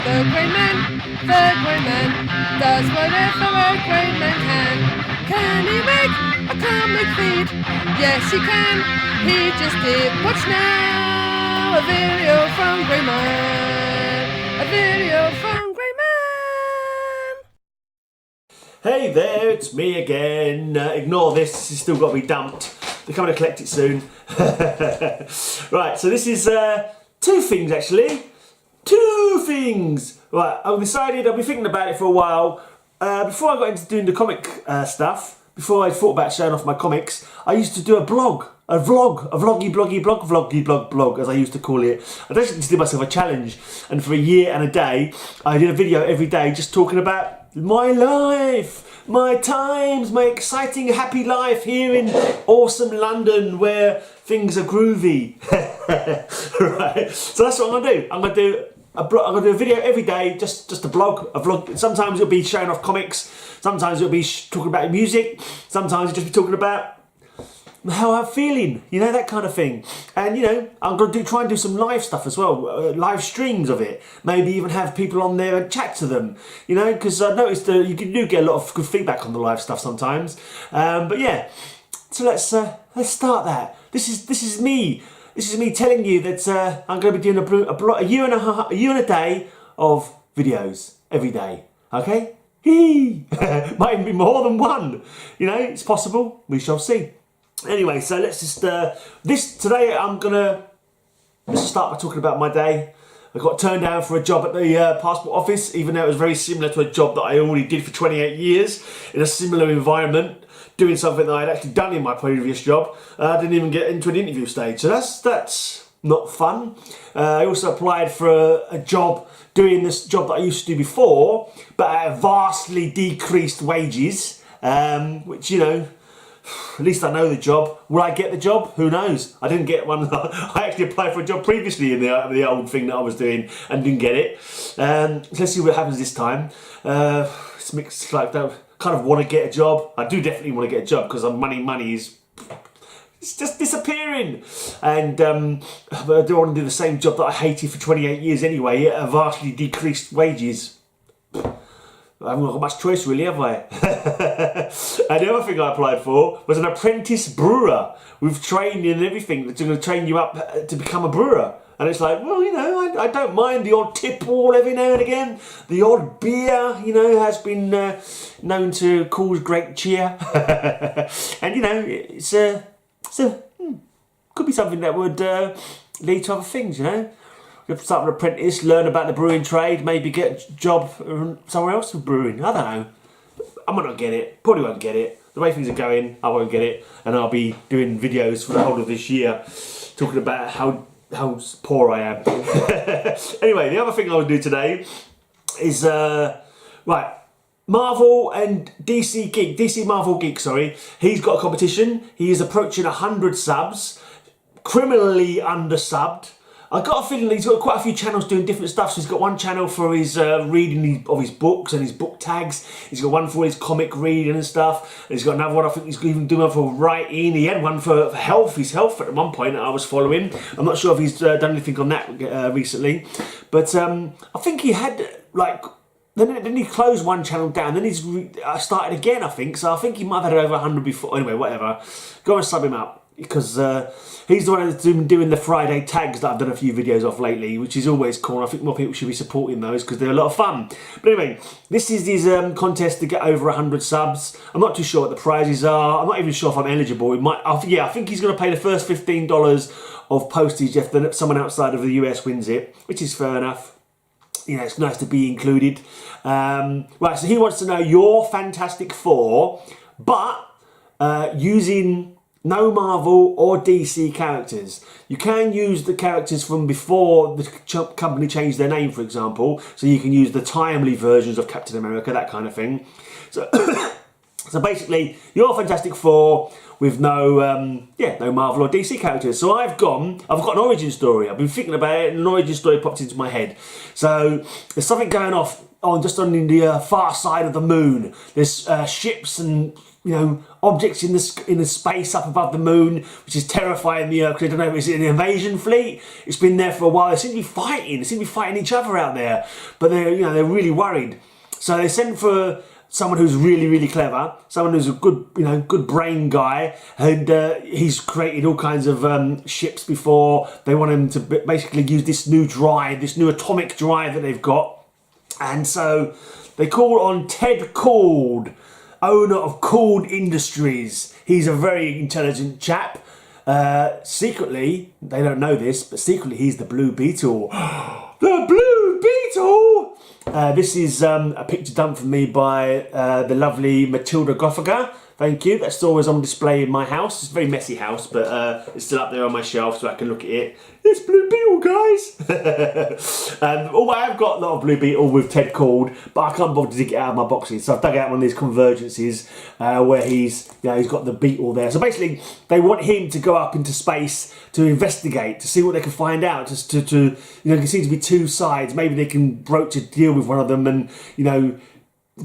The Grey Man does whatever a Grey Man can. Can he make a comic feed? Yes, he can. He just did. Watch now, a video from Grey Man. A video from Grey Man. Hey there, it's me again. Ignore this, it's still got to be dumped. They're coming to collect it soon. Right, so this is two things actually. Two things! Right, I've decided, I've been thinking about it for a while. Before I got into doing the comic stuff, before I thought about showing off my comics, I used to do a vloggy blog, as I used to call it. I basically did myself a challenge, and for a year and a day, I did a video every day just talking about my life, my times, my exciting, happy life here in awesome London where things are groovy. Right, so that's what I'm gonna do. I'm gonna do a video every day, just a vlog. Sometimes it'll be showing off comics, sometimes it'll be talking about music, sometimes it'll just be talking about how I'm feeling, you know, that kind of thing. And you know, I'm going to try and do some live stuff as well, live streams of it. Maybe even have people on there and chat to them, you know, because I noticed you do get a lot of good feedback on the live stuff sometimes. But yeah, so let's start that. This is me. This is me telling you that I'm going to be doing a year and a day of videos every day. Okay? Might even be more than one. You know, it's possible. We shall see. Anyway, so let's just today let's start by talking about my day. I got turned down for a job at the passport office, even though it was very similar to a job that I already did for 28 years in a similar environment, doing something that I'd actually done in my previous job. I didn't even get into an interview stage, so that's not fun. I also applied for a job doing this job that I used to do before, but at vastly decreased wages, which, you know, at least I know the job. Will I get the job? Who knows? I didn't get one. I actually applied for a job previously in the old thing that I was doing and didn't get it. So let's see what happens this time. It's mixed, like that. Kind of want to get a job. I do definitely want to get a job because money is it's just disappearing. And but I don't want to do the same job that I hated for 28 years anyway at vastly decreased wages. I haven't got much choice really, have I? And the other thing I applied for was an apprentice brewer with training and everything that's going to train you up to become a brewer. And it's like, well, you know, I don't mind the odd tipple every now and again. The odd beer, you know, has been known to cause great cheer. And, you know, it's could be something that would lead to other things, you know. You have to start an apprentice, learn about the brewing trade, maybe get a job somewhere else with brewing. I don't know. I might not get it. Probably won't get it. The way things are going, I won't get it. And I'll be doing videos for the whole of this year talking about how poor I am. Anyway, the other thing I will do today is, right, Marvel and DC Marvel Geek, sorry. He's got a competition. He is approaching 100 subs, criminally undersubbed. I got a feeling he's got quite a few channels doing different stuff. So he's got one channel for his reading of his books and his book tags. He's got one for his comic reading and stuff. And he's got another one, I think he's even doing one for writing. He had one for health, his health at one point that I was following. I'm not sure if he's done anything on that recently. But I think he had, like, then he closed one channel down. Then he's started again, I think. So I think he might have had over 100 before. Anyway, whatever. Go and sub him up. Because he's the one that's been doing the Friday tags that I've done a few videos of lately, which is always cool. I think more people should be supporting those because they're a lot of fun. But anyway, this is his contest to get over 100 subs. I'm not too sure what the prizes are. I'm not even sure if I'm eligible. It might. Yeah, I think he's going to pay the first $15 of postage if someone outside of the US wins it, which is fair enough. You know, it's nice to be included. Right, so he wants to know your Fantastic Four, but using no Marvel or DC characters. You can use the characters from before the company changed their name, for example. So you can use the timely versions of Captain America, that kind of thing. So, So basically, you're Fantastic Four with no Marvel or DC characters. So I've got an origin story. I've been thinking about it, and an origin story popped into my head. So there's something going off on the far side of the moon. There's ships and objects in the space up above the moon, which is terrifying the Earth. I don't know, is it an invasion fleet? It's been there for a while. They seem to be fighting. They seem to be fighting each other out there, but they're really worried. So they send for someone who's really, really clever, someone who's a good brain guy, and he's created all kinds of ships before. They want him to basically use this new atomic drive that they've got, and so they call on Ted Cord, owner of Cord Industries. He's a very intelligent chap. Secretly, they don't know this, but secretly he's the Blue Beetle. The Blue Beetle! This is a picture done for me by the lovely Matilda Goffager. Thank you. That's always on display in my house. It's a very messy house, but it's still up there on my shelf so I can look at it. It's Blue Beetle, guys! I have got a lot of Blue Beetle with Ted Cord, but I can't bother to dig it out of my boxes. So I've dug out one of these convergences where he's got the Beetle there. So basically, they want him to go up into space to investigate, to see what they can find out. Just there seem to be two sides. Maybe they can broach a deal with one of them, and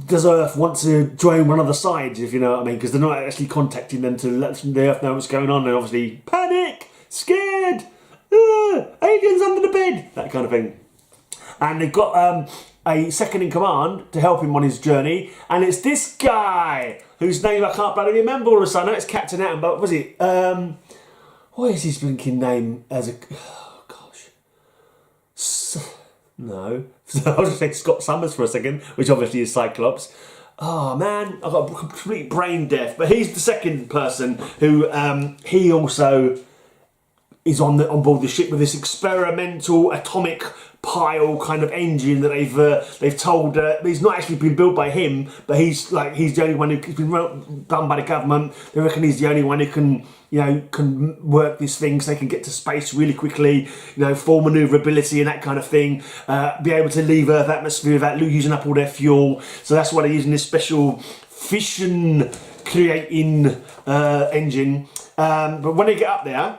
does Earth want to join one of the sides, if you know what I mean? Because they're not actually contacting them to let the Earth know what's going on. And obviously, panic, scared, aliens under the bed, that kind of thing. And they've got a second in command to help him on his journey, and it's this guy whose name I can't bloody remember all of a sudden. I know it's Captain Atom, but was it? What is his blinking name as a? Oh gosh, no. I was going to say Scott Summers for a second, which obviously is Cyclops. Oh man, I've got a complete brain death. But he's the second person who he also is on board the ship with this experimental atomic pile kind of engine that they've told it's not actually been built by him, but he's the only one who's been done by the government. They reckon he's the only one who can work this thing so they can get to space really quickly, full manoeuvrability and that kind of thing, be able to leave Earth atmosphere without using up all their fuel. So that's why they're using this special fission creating engine. But when they get up there,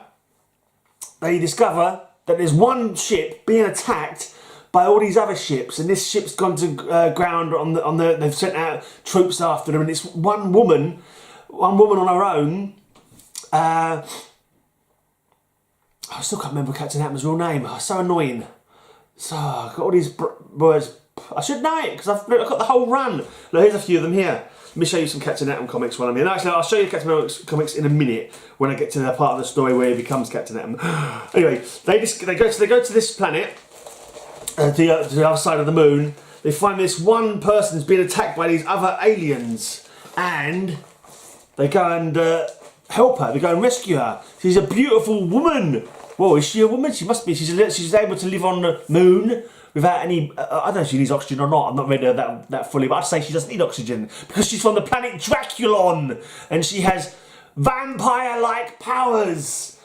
they discover that there's one ship being attacked by all these other ships, and this ship's gone to ground on the. They've sent out troops after them, and it's one woman on her own. I still can't remember Captain Atom's real name. Oh, so annoying. So I've got all these words. I should know it because I've got the whole run. Look, here's a few of them here. Let me show you some Captain Atom comics while I'm here. No, actually, I'll show you Captain Atom comics in a minute when I get to the part of the story where he becomes Captain Atom. Anyway, they go to this planet, to the other side of the moon. They find this one person who's been attacked by these other aliens, and they go and help her. They go and rescue her. She's a beautiful woman. Whoa, is she a woman? She must be. She's able to live on the moon without any. I don't know if she needs oxygen or not. I'm not read her that fully, but I'd say she doesn't need oxygen because she's from the planet Draculon, and she has vampire-like powers,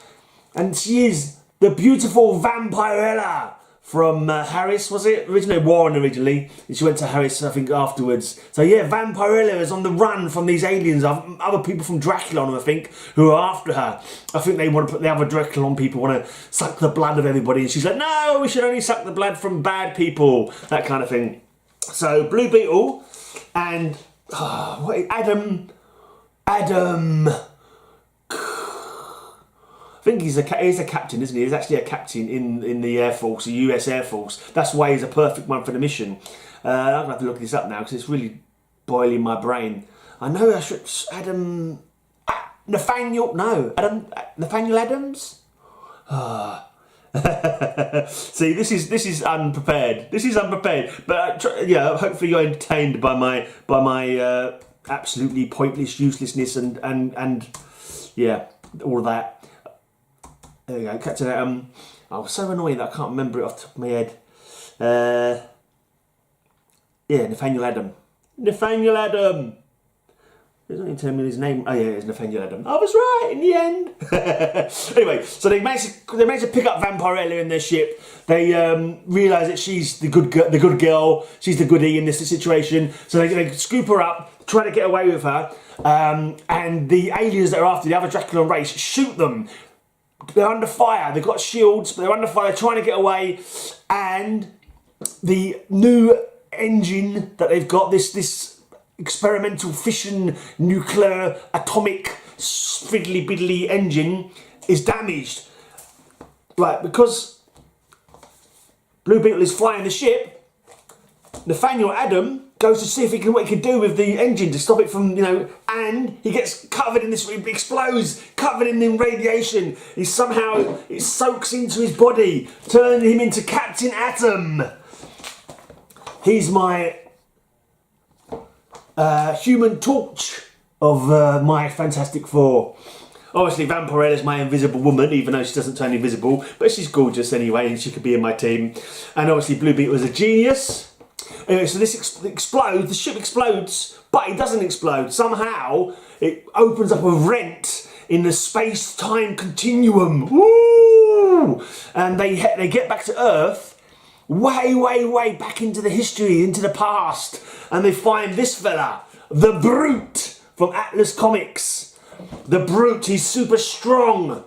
and she is the beautiful Vampirella from Harris, was it? Originally Warren originally, and she went to Harris, I think, afterwards. So yeah, Vampirella is on the run from these aliens, other people from Draculon, I think, who are after her. I think they want to put the other Draculon people, want to suck the blood of everybody, and she's like, no, we should only suck the blood from bad people, that kind of thing. So Blue Beetle and Adam. I think he's a captain, isn't he? He's actually a captain in the Air Force, the US Air Force. That's why he's a perfect one for the mission. I'm going to have to look this up now because it's really boiling my brain. I know I should... Nathaniel Adams? See, this is unprepared. This is unprepared. But hopefully you're entertained by my absolutely pointless uselessness and all of that. There we go, Captain Atom. I was so annoying that I can't remember it off the top of my head. Nathaniel Adam. Nathaniel Adam! There's not even telling me his name. Oh yeah, it's Nathaniel Adam. I was right in the end. Anyway, so they managed to pick up Vampirella in their ship. They realise that she's the good girl. She's the goodie in this situation. So they scoop her up, trying to get away with her, and the aliens that are after the other Draculan race shoot them. They're under fire, they've got shields, but they're under fire, trying to get away, and the new engine that they've got, this experimental fission nuclear atomic fiddly biddly engine, is damaged. Right, because Blue Beetle is flying the ship, Nathaniel Adam goes to see if what he can do with the engine to stop it from, and he gets covered in this, it explodes, covered in radiation. It soaks into his body, turning him into Captain Atom. He's my Human Torch of my Fantastic Four. Obviously, Vampirella is my invisible woman, even though she doesn't turn invisible, but she's gorgeous anyway, and she could be in my team. And obviously, Blue Beetle is a genius. Anyway, so this explodes, the ship explodes, but it doesn't explode. Somehow, it opens up a rent in the space-time continuum. Woo! And they get back to Earth, way back into the history, into the past. And they find this fella, the Brute, from Atlas Comics. The Brute, he's super strong.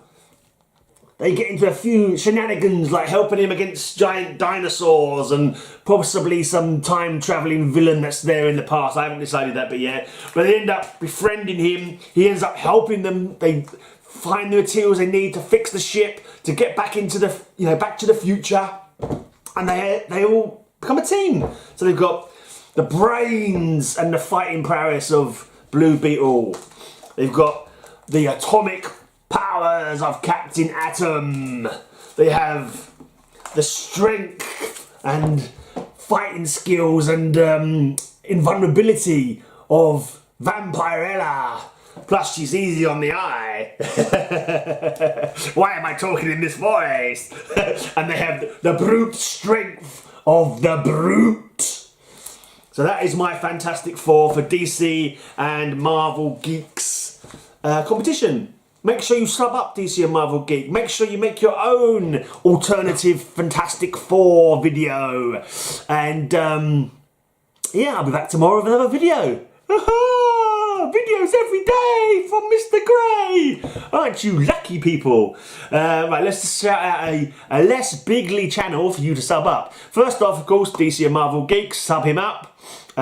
They get into a few shenanigans, like helping him against giant dinosaurs and possibly some time-travelling villain that's there in the past. I haven't decided that, but yeah. But they end up befriending him. He ends up helping them. They find the materials they need to fix the ship, to get back into the, back to the future. And they all become a team. So they've got the brains and the fighting prowess of Blue Beetle. They've got the atomic powers of Captain Atom. They have the strength and fighting skills and invulnerability of Vampirella. Plus, she's easy on the eye. Why am I talking in this voice? And they have the brute strength of the Brute. So that is my Fantastic Four for DC and Marvel Geeks competition. Make sure you sub up DC and Marvel Geek. Make sure you make your own alternative Fantastic Four video. And yeah, I'll be back tomorrow with another video. Videos every day from Mr. Grey. Aren't you lucky people? Right, let's just shout out a less bigly channel for you to sub up. First off, of course, DC and Marvel Geek, sub him up.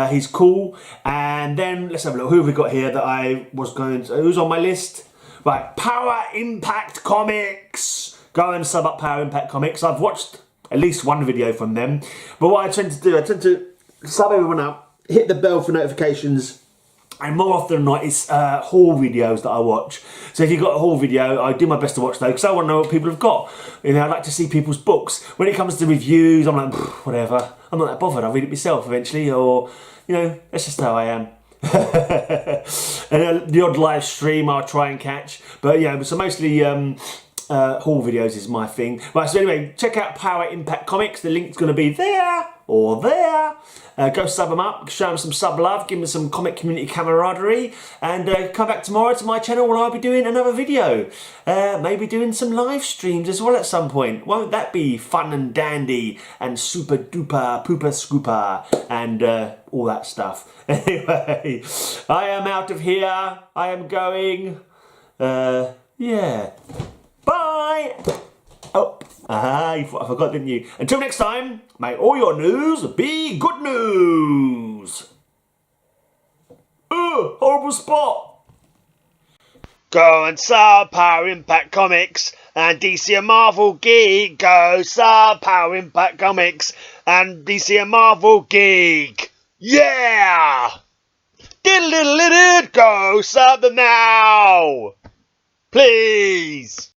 He's cool. And then let's have a look. Who have we got here that I was going to... Who's on my list? Right, Power Impact Comics. Go and sub up Power Impact Comics. I've watched at least one video from them. But what I tend to do, I tend to sub everyone up, hit the bell for notifications, and more often than not, it's haul videos that I watch. So if you've got a haul video, I do my best to watch those because I want to know what people have got. I like to see people's books. When it comes to reviews, I'm like, whatever. I'm not that bothered. I'll read it myself eventually, or, that's just how I am. And the odd live stream I'll try and catch. But yeah, so mostly haul videos is my thing. Right, so anyway, check out Power Impact Comics. The link's going to be there or there. Go sub them up, show them some sub love, give them some comic community camaraderie, and come back tomorrow to my channel where I'll be doing another video. Maybe doing some live streams as well at some point. Won't that be fun and dandy and super duper pooper scooper and all that stuff. Anyway, I am out of here. I am going. Yeah. Bye. Oh. You thought I forgot, didn't you? Until next time, may all your news be good news. Horrible spot. Go and sub Power Impact Comics and DC and Marvel Geek. Go sub Power Impact Comics and DC and Marvel Geek. Yeah! Diddle-diddle-diddle, go sub them now. Please.